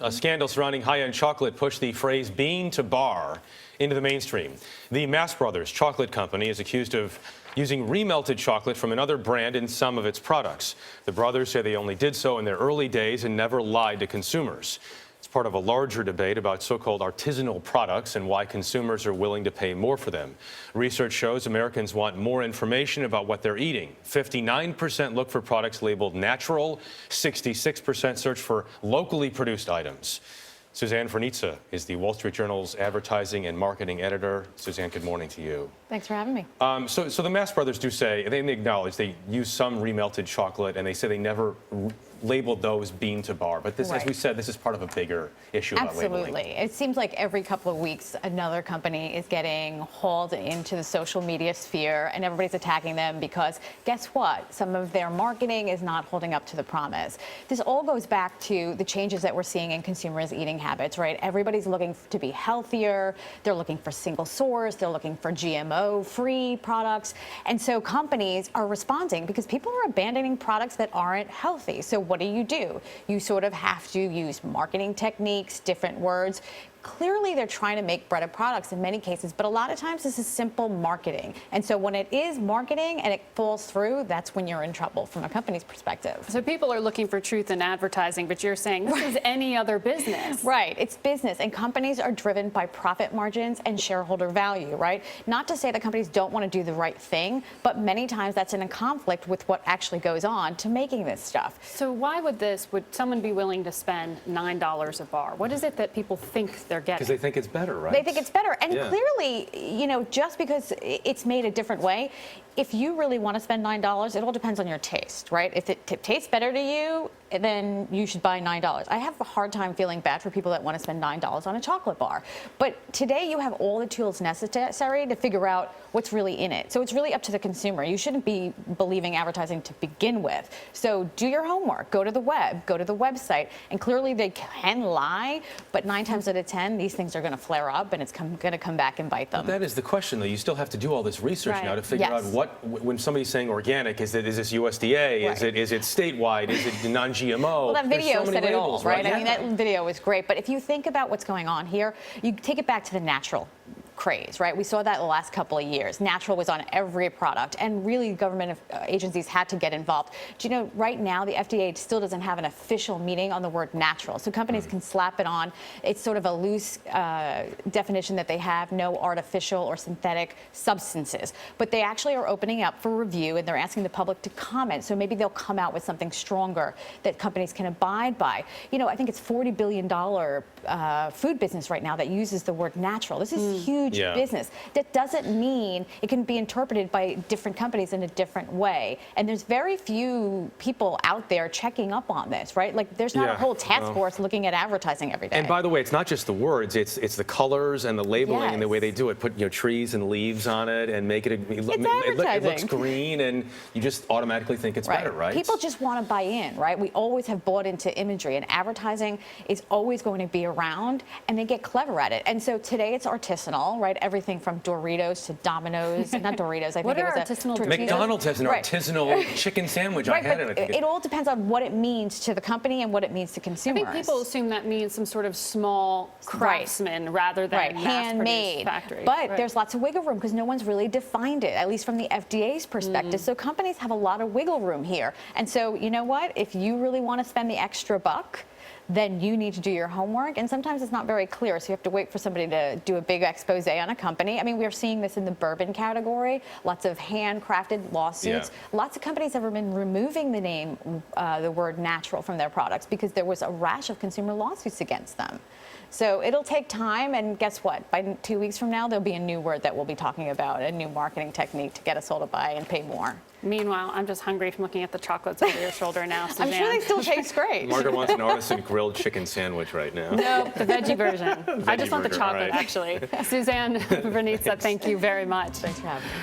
A scandal surrounding high-end chocolate pushed the phrase bean to bar into the mainstream. The Mast Brothers chocolate company is accused of using remelted chocolate from another brand in some of its products. The brothers say they only did so in their early days and never lied to consumers. It's part of a larger debate about so-called artisanal products and why consumers are willing to pay more for them. Research shows Americans want more information about what they're eating. 59% look for products labeled natural, 66% search for locally produced items. Suzanne Vranica is the Wall Street Journal's advertising and marketing editor. Suzanne, good morning to you. Thanks for having me. So the Mast Brothers do say, they acknowledge they use some remelted chocolate, and they say they never labeled those bean to bar. But this, as we said, this is part of a bigger issue about labeling. Absolutely. It seems like every couple of weeks, another company is getting hauled into the social media sphere, and everybody's attacking them because guess what? Some of their marketing is not holding up to the promise. This all goes back to the changes that we're seeing in consumers' eating habits, right? Everybody's looking to be healthier. They're looking for single source. They're looking for GMO-free products. And so companies are responding because people are abandoning products that aren't healthy. So what do? You sort of have to use marketing techniques, different words. Clearly, they're trying to make better products in many cases, but a lot of times this is simple marketing. And so when it is marketing and it falls through, that's when you're in trouble from a company's perspective. So people are looking for truth in advertising, but you're saying this is any other business. Right. It's business, and companies are driven by profit margins and shareholder value, right? Not to say that companies don't want to do the right thing, but many times that's in a conflict with what actually goes on to making this stuff. So why would someone be willing to spend $9 a bar? What is it that people think they're getting? Because they think it's better, right? They think it's better. And clearly, you know, just because it's made a different way, if you really want to spend $9, it all depends on your taste, right? If it tastes better to you, then you should buy $9. I have a hard time feeling bad for people that want to spend $9 on a chocolate bar. But today you have all the tools necessary to figure out what's really in it. So it's really up to the consumer. You shouldn't be believing advertising to begin with. So do your homework. Go to the web. Go to the website. And clearly they can lie, but 9 times out of 10, these things are going to flare up, and it's going to come back and bite them. But that is the question, though. You still have to do all this research now to figure out when somebody's saying organic, is this USDA? Is it statewide? Is it non-GMO? Well, that video said it all, right? Yeah. I mean, that video was great. But if you think about what's going on here, you take it back to the natural craze, right? We saw that the last couple of years. Natural was on every product, and really government agencies had to get involved. Do you know, right now the FDA still doesn't have an official meaning on the word natural, so companies can slap it on. It's sort of a loose definition that they have, no artificial or synthetic substances, but they actually are opening up for review, and they're asking the public to comment, so maybe they'll come out with something stronger that companies can abide by. You know, I think it's $40 billion food business right now that uses the word natural. This is huge business. That doesn't mean it can be interpreted by different companies in a different way. And there's very few people out there checking up on this, right? Like there's not a whole task force looking at advertising every day. And by the way, it's not just the words, it's the colors and the labeling and the way they do it. Put trees and leaves on it and make it it looks green, and you just automatically think it's better, right? People just want to buy in, right? We always have bought into imagery, and advertising is always going to be around, and they get clever at it. And so today it's artisanal, right? Everything from Doritos to Domino's, not Doritos, I think it was artisanal McDonald's has an artisanal chicken sandwich. I had it. It all depends on what it means to the company and what it means to consumers. I think people assume that means some sort of small craftsman rather than handmade factory. But there's lots of wiggle room because no one's really defined it, at least from the FDA's perspective. So companies have a lot of wiggle room here. And so, you know what? If you really want to spend the extra buck, then you need to do your homework. And sometimes it's not very clear, so you have to wait for somebody to do a big expose on a company. I mean, we're seeing this in the bourbon category, lots of handcrafted lawsuits. Lots of companies have been removing the name, the word natural from their products because there was a rash of consumer lawsuits against them. So it'll take time, and guess what? By 2 weeks from now, there'll be a new word that we'll be talking about, a new marketing technique to get us all to buy and pay more. Meanwhile, I'm just hungry from looking at the chocolates over your shoulder now, Suzanne. I'm sure they still taste great. Margaret wants an artisan grilled chicken sandwich right now. No, the veggie version. I just want the chocolate, actually. Suzanne Vranica, thank you very much. Thanks for having me.